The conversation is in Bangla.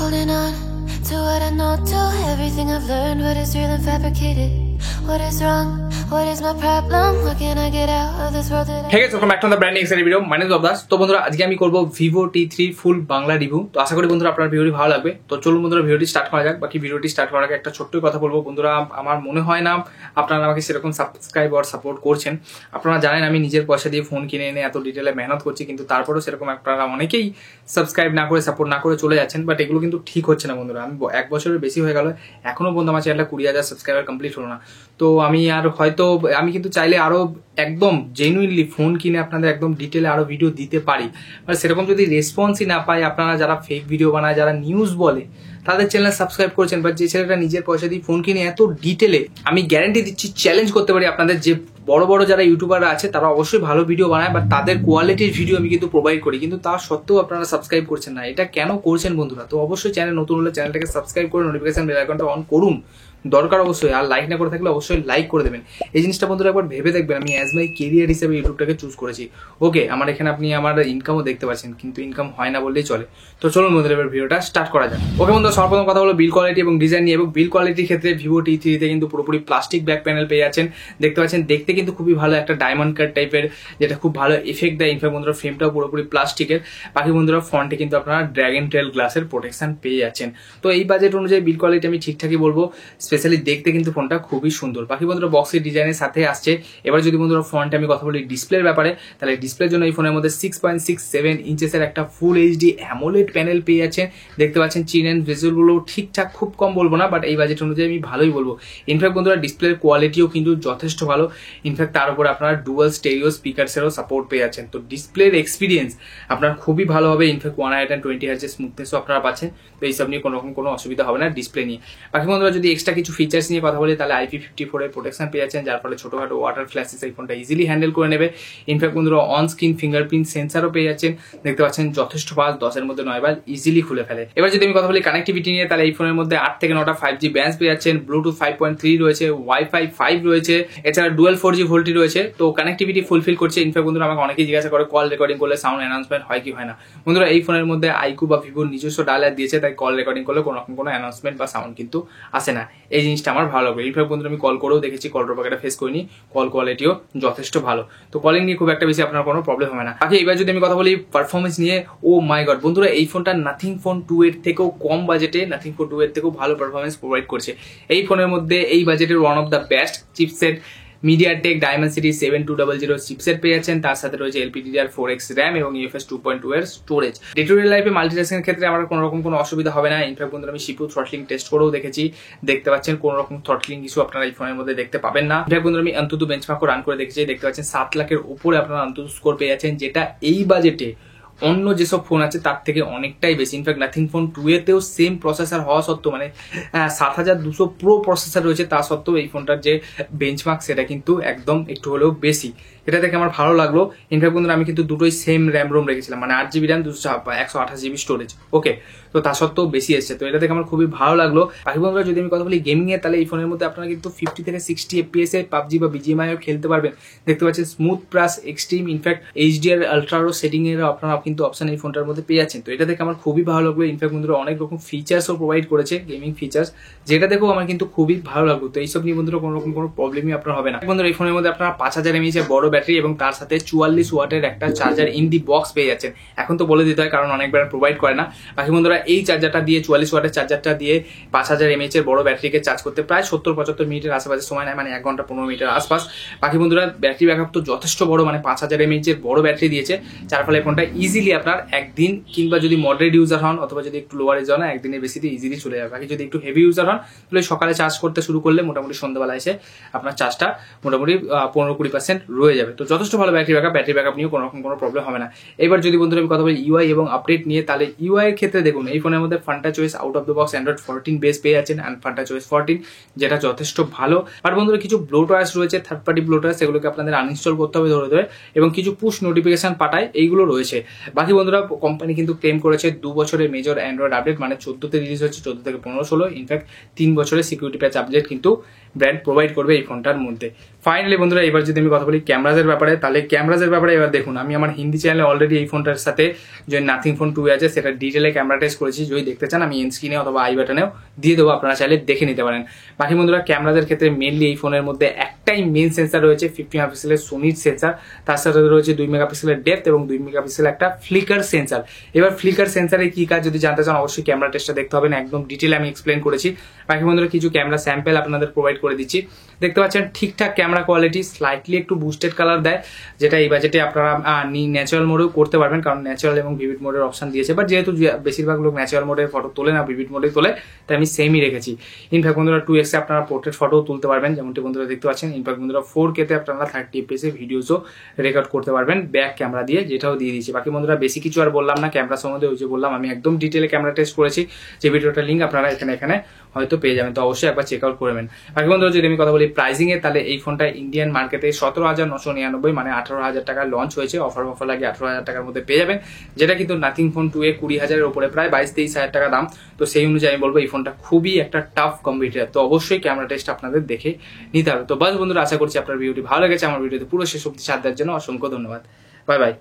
holding on to what I know, to everything I've learned. What is real and fabricated? What is wrong? What is my problem? What can I get out of this world today? Hey guys, welcome back to the brand new exciting video. My name is Abdas. তো বন্ধুরা আজকে আমি করব Vivo T3 ফুল বাংলা রিভিউ। তো আশা করি বন্ধুরা আপনার ভিডিওটি ভালো লাগবে। তো চলুন বন্ধুরা ভিডিওটি স্টার্ট করা যাক। বাকি ভিডিওটি স্টার্ট করার আগে একটা ছোট্ট কথা বলবো বন্ধুরা, আমার মনে হয় না আপনারা আমাকে সেরকম সাবস্ক্রাইব আর সাপোর্ট করছেন। আপনারা জানেন আমি নিজের পয়সা দিয়ে ফোন কিনে এনে এত ডিটেইলে মেহনত করছি, কিন্তু তারপরেও সেরকম আপনারা অনেকেই সাবস্ক্রাইব না করে সাপোর্ট না করে চলে যাচ্ছেন। বাট এগুলো কিন্তু ঠিক হচ্ছে না বন্ধুরা। আমি 1 বছরের বেশি হয়ে গেল, এখনো পর্যন্ত আমার চ্যানেলটা 20,000 সাবস্ক্রাইবার কমপ্লিট হলো না। তো আমি আর হয়তো আমি কিন্তু চাইলে আরো একদম জেনুইনলি ফোন কিনে আপনাদের একদম ডিটেলে আরো ভিডিও দিতে পারি, মানে সেরকম যদি রেসপন্সই না পাই, আপনারা যারা ফেক ভিডিও বানায়, যারা নিউজ বলে, তাদের চ্যানেল সাবস্ক্রাইব করছেন, বাট যে ছেলেটা নিজের পয়সা দিয়ে ফোন কিনে এত ডিটেলে, আমি গ্যারান্টি দিচ্ছি, চ্যালেঞ্জ করতে পারি আপনাদের, যে বড় বড় যারা ইউটিউবাররা আছে তারা অবশ্যই ভালো ভিডিও বানায়, বাট তাদের কোয়ালিটির ভিডিও আমি কিন্তু প্রোভাইড করি, কিন্তু তা সত্ত্বেও আপনারা সাবস্ক্রাইব করছেন না। এটা কেন করছেন বন্ধুরা? তো অবশ্যই চ্যানেল নতুন হলে চ্যানেলটাকে সাবস্ক্রাইব করে নোটিফিকেশন বেল আইকনটা অন করুন, দরকার অবশ্যই। আর লাইক না করে থাকলে অবশ্যই লাইক করে দেবেন। এই জিনিসটা বন্ধুরা একবার ভেবে দেখবেন, আমি অ্যাজ মাই কেরিয়ার হিসেবে ইউটিউবটাকে চুজ করেছি। ওকে, আমার এখানে আপনি আমার ইনকামও দেখতে পাচ্ছেন, কিন্তু ইনকাম হয় না বললেই চলে। তো চলুন বন্ধুরা এবার ভিডিওটা স্টার্ট করা যাক। ওকে বন্ধুরা, সর্বপ্রথম কথা হলো বিল কোয়ালিটি এবং ডিজাইন নিয়ে। এবং বিল কোয়ালিটির ক্ষেত্রে Vivo T3 তে কিন্তু পুরোপুরি প্লাস্টিক ব্যাক প্যানেল পেয়ে যাচ্ছেন, দেখতে পাচ্ছেন। দেখতে কিন্তু খুবই ভালো, একটা ডায়মন্ড কাট টাইপের, যেটা খুব ভালো এফেক্ট দেয়। ইনফ্যাক্ট বন্ধুরা ফ্রেমটাও পুরোপুরি প্লাস্টিকের। বাকি বন্ধুরা ফ্রন্টে কিন্তু আপনারা ড্র্যাগন টেল গ্লাসের প্রোটেকশন পেয়ে যাচ্ছেন। তো এই বাজেট অনুযায়ী বিল কোয়ালিটি আমি ঠিকঠাকই বলবো, স্পেশালি দেখতে কিন্তু ফোনটা খুবই সুন্দর। বাকি বন্ধুরা বক্সের ডিজাইনের সাথে আসছে। এবার যদি বন্ধুরা ফ্রন্টে আমি কথা বলি ডিসপ্লের ব্যাপারে, তাহলে ডিসপ্লের জন্য এই ফোনের মধ্যে 6.67 ইঞ্চেসের একটা ফুল এইচডি অ্যামোলেড প্যানেল পেয়ে যাচ্ছেন, দেখতে পাচ্ছেন। চিন এন্ড ভেজেলগুলো ঠিকঠাক, খুব কম বলবো না, বাট এই বাজেট অনুযায়ী আমি ভালোই বলবো। ইনফ্যাক্ট বন্ধুরা ডিসপ্লের কোয়ালিটিও কিন্তু যথেষ্ট ভালো। ইনফ্যাক্ট তার উপর আপনারা ডুয়াল স্টেরিও স্পিকারসেরও সাপোর্ট পেয়ে যাচ্ছেন। তো ডিসপ্লের এক্সপিরিয়েন্স আপনার খুবই ভালো হবে। ইনফ্যাক্ট 120 হার্জের স্মুথনেসও আপনারা পাচ্ছেন। তো এইসব নিয়ে কোনো অসুবিধা হবে না ডিসপ্লে নিয়ে। বাকি বন্ধুরা যদি এক্সট্রা কিছু ফিচার্স নিয়ে কথা বলি, তাহলে IP54 এর প্রোটেকশন পেয়ে যাচ্ছেন, যার ফলে ছোটখাটো ওয়াটার ফ্ল্যাশেস এই ফোনটা ইজিলি হ্যান্ডেল করে নেবে। ইনফ্যাক্ট বন্ধুরা অন স্ক্রিন ফিঙ্গারপ্রিন্ট সেন্সারও পেয়ে যাচ্ছেন, দেখতে পাচ্ছেন। যথেষ্ট ফাস্ট, 10-এর মধ্যে 9 বার ইজিলি খুলে ফেলে। এবার যদি আমি কথা বলি কানেক্টিভিটি নিয়ে, তাহলে এই ফোনের মধ্যে 8 থেকে 9টা 5G ব্যান্ডস পেয়ে যাচ্ছেন, ব্লুটুথ 5.3 রয়েছে, ওয়াইফাই 5 রয়েছে, এছাড়া ডুয়াল 4G ভোল্টি রয়েছে। তো কানেক্টিভিটি ফুলফিল করছে। ইনফ্যাক্ট বন্ধুরা আমাকে অনেকেই জিজ্ঞাসা করে কল রেকর্ডিং করলে সাউন্ড অ্যানাউন্সমেন্ট হয় কি হয় না। বন্ধুরা এই ফোনের মধ্যে আইকু বা ভিভোর নিজস্ব ডায়ালার দিয়েছে, তাই কল রেকর্ডিং করলে কোনো অ্যানাউন্সমেন্ট বা সাউন্ড কিন্তু আসে না। এই জিনিসটা আমার ভালো লাগবে। ইনফ্যাক্ট বন্ধুরা আমি কল করেও দেখেছি, কল ড্রপটা ফেস করিনি, কল কোয়ালিটিও যথেষ্ট ভালো। তো কলিং নিয়ে খুব একটা বেশি আপনার কোনো প্রবলেম হবে না। বাকি এবার যদি আমি কথা বলি পারফরমেন্স নিয়ে, ও মাই গড বন্ধুরা, এই ফোনটা নাথিং ফোন 2 এর থেকেও কম বাজেটে, নাথিং ফোন 2 এর থেকেও ভালো পারফরমেন্স প্রোভাইড করছে। এই ফোনের মধ্যে এই বাজেটের one of the best chipset MediaTek Dimensity 7200 chipset পেয়ে যাচ্ছেন। তার সাথে রয়েছে LPDDR4X RAM এবং UFS 2.2 এর স্টোরেজ। ডে টু ডে লাইফে মাল্টিটাস্কিং এর ক্ষেত্রে আমার কোনো অসুবিধা হবে না। ইনফ্যাক্ট বন্ধুরা আমি CPU থ্রটলিং টেস্ট করেও দেখেছি, দেখতে পাচ্ছেন কোনো রকম থ্রটলিং ইস্যু আপনারা এই ফোনের মধ্যে দেখতে পাবেন না। ইনফ্যাক্ট বন্ধুরা আমি অন্তত বেঞ্চমার্কও রান করে দেখেছি, দেখতে পাচ্ছেন 7 লাখের উপরে আপনারা অন্তত স্কোর পেয়ে যাচ্ছেন, যেটা এই বাজেটে অন্য যেসব ফোন আছে তার থেকে অনেকটাই বেশি। ইনফ্যাক্ট নাথিং ফোন 2 এতেও সেম প্রসেসর হওয়া সত্ত্বেও, মানে 7200 প্রো প্রসেসর রয়েছে, তা সত্ত্বেও এই ফোনটার যে বেঞ্চমার্ক সেটা কিন্তু একদম একটু হলেও বেশি। এটা দেখে আমার ভালো লাগলো। ইনফ্যাক্ট বন্ধুরা আমি কিন্তু দুটোই সেম র্যাম রোম রেখেছিলাম, মানে 8GB র্যাম 128GB স্টোরেজ। ওকে, তো তা সত্ত্বেও বেশি এসছে, তো এটা দেখে আমার খুবই ভালো লাগলো। বাকি বন্ধুরা যদি আমি কথা বলি গেমিং এর, তাহলে এই ফোনের মধ্যে আপনারা কিন্তু 50 থেকে 60 FPS এ PUBG বা BGMI খেলতে পারবেন, দেখতে পাচ্ছেন। Smooth plus extreme, in fact HDR আলট্রারো সেটিং এর আপনারা কিন্তু অপশন এই ফোনটার মধ্যে পেয়ে যাচ্ছেন। তো এটা দেখে আমার খুবই ভালো লাগলো। ইনফ্যাক্ট বন্ধুরা অনেক রকম ফিচার্সও প্রোভাইড করেছে, গেমিং ফিচার্স, যেটা দেখেও আমার কিন্তু খুবই ভালো লাগলো। তো এইসব নিয়ে বন্ধুরা কোনো প্রবলেমই আপনার হবে না। বন্ধুরা এই ফোনের মধ্যে আপনারা 5000 mAh এর বড় ব্যাটারি এবং তার সাথে 44 ওয়াটের একটা চার্জার ইন দি বক্স পেয়ে যাচ্ছেন। এখন তো বলে দিতে হয়, কারণ অনেক ব্র্যান্ড প্রোভাইড করে না। বাকি বন্ধুরা এই চার্জারটা দিয়ে, 44 ওয়াটের চার্জারটা দিয়ে 5000 mAh এর বড় ব্যাটারিকে চার্জ করতে প্রায় 70-75 মিনিটের আশেপাশে সময় নেয়, মানে 1 ঘন্টা 15 মিনিটের আশপাশ। বাকি বন্ধুরা ব্যাটারি ব্যাকআপ তো যথেষ্ট বড়, মানে 5000 mAh এর বড় ব্যাটারি দিয়েছে, যার ফলে ফোনটা ইজিলি আপনার একদিন, কিংবা যদি মডারেট ইউজার হন অথবা যদি একটু লোয়ার ইউজার হন, একদিনের বেশিতে ইজিলি চলে যাবে। বাকি যদি একটু হেভি ইউজার হন, তাহলে সকালে চার্জ করতে শুরু করলে মোটামুটি সন্ধ্যাবেলা এসে আপনার চার্জটা মোটামুটি 15-20% রয়ে যাবে। তো যথেষ্ট ভালো ব্যাটারি ব্যাকআপ নিয়ে কোনো প্রবলেম হবে না। এবার যদি বন্ধুরা আমি কথা বলি UI এবং আপডেট নিয়ে, তাহলে UI এর ক্ষেত্রে দেখুন এই ফোনের মধ্যে Fanta choice out of the box Android 14 base পেয়ে যাচ্ছেন, অ্যান্ড ফান্টা চয়েস 14, যেটা যথেষ্ট ভালো। আর বন্ধুরা কিছু ব্লোটওয়্যারস রয়েছে, থার্ড পার্টি ব্লোটওয়্যার, সেগুলোকে আপনাদের আনইনস্টল করতে হবে ধরে, এবং কিছু পুশ নোটিফিকেশন পাঠায়, এইগুলো রয়েছে। বাকি বন্ধুরা কোম্পানি কিন্তু ক্লেম করেছে 2 বছরের মেজর অ্যান্ড্রয়েড আপডেট, মানে 14তে রিলিজ হচ্ছে, 14 থেকে 15-16। ইনফ্যাক্ট 3 বছরের সিকিউরিটি প্যাচ আপডেট কিন্তু ব্র্যান্ড প্রোভাইড করবে এই ফোনটার মধ্যে। ফাইনালি বন্ধুরা এবার যদি আমি কথা বলি ক্যামেরা ক্যামেরাজের ব্যাপারে। তাহলে ক্যামেরাজের ব্যাপারে এবার দেখুন, আমি আমার হিন্দি চ্যানেলে অলরেডি এই ফোনটার সাথে যে নাথিং ফোন 2 আছে সেটা ডিটেলে ক্যামেরা টেস্ট করেছি। যদি দেখতে চান আমি এন্ড স্ক্রিনে অথবা আই বাটনেও দিয়ে দেবো, আপনারা চাইলে দেখে নিতে পারেন। বাকি বন্ধুরা ক্যামেরাজের ক্ষেত্রে মেনলি এই ফোনের মধ্যে একটাই মেন সেন্সার রয়েছে 50 মেগাপিক্সেলের সোনির সেন্সার, তার সাথে রয়েছে 2 মেগাপিক্সেলের ডেপথ এবং 2 মেগাপিক্সেলের একটা ফ্লিকার সেন্সার। এবার ফ্লিকার সেন্সারের কি কাজ যদি জানতে চান অবশ্যই ক্যামেরা টেস্টটা দেখতে হবে না, একদম ডিটেলে আমি এক্সপ্লেন করেছি। বাকি বন্ধুরা কিছু ক্যামেরা স্যাম্পল আপনাদের প্রোভাইড করে দিচ্ছি। দেখতে পাচ্ছেন ঠিকঠাক ক্যামেরা কোয়ালিটি, স্লাইটলি একটু বুস্টেড কালার দেয়, যেটা এই বাজেটে আপনারা ন্যাচারাল মোডেও করতে পারবেন, কারণ ন্যাচারাল এবং ভিভিড মোডের অপশন দিয়েছে। বাট যেহেতু বেশিরভাগ লোক ন্যাচারাল মোডে ফটো তোলে না, ভিভিড মোডে তোলে, তাই আমি সেমই রেখেছি। ইনফ্যাক্ট বন্ধুরা 2x আপনারা পোর্ট্রেট ফটোও তুলতে পারবেন, যেমনটি বন্ধুরা দেখতে পাচ্ছেন। ইনফ্যাক্ট বন্ধুরা 4K তে আপনারা 30 FPS ভিডিওসও রেকর্ড করতে পারবেন ব্যাক ক্যামেরা দিয়ে, যেটাও দিয়ে দিয়েছি। বাকি বন্ধুরা বেশি কিছু আর বললাম না ক্যামেরা সম্বন্ধে, ওই যে বললাম আমি একদম ডিটেলে ক্যামেরা টেস্ট করেছি, যে ভিডিওটার লিঙ্ক আপনারা এখানে হয়তো পেয়ে যাবেন, তো অবশ্যই একবার চেক আউট করবেন। বাকি বন্ধুরা যদি আমি কথা বলি প্রাইসিং এ, তাহলে এই ফোনটা ইন্ডিয়ান মার্কেটে 17,999 মানে 18,000 টাকা লঞ্চ হয়েছে। অফার লাগে 18,000 টাকার মধ্যে পেয়ে যাবেন, যেটা কিন্তু নাথিং ফোন 2 20,000-এর উপরে, প্রায় 22-23,000 টাকা দাম। তো সেই অনুযায়ী আমি বলবো এই ফোনটা খুবই একটা টাফ কম্পিটিটর, তো অবশ্যই ক্যামেরা টেস্ট আপনাদের দেখে নিতে হবে। তো বাস বন্ধুরা আশা করছি আপনার ভিডিওটি ভালো লেগেছে। আমার ভিডিওতে পুরো শেষ অবধি সাথ দেওয়ার জন্য অসংখ্য ধন্যবাদ। Bye bye.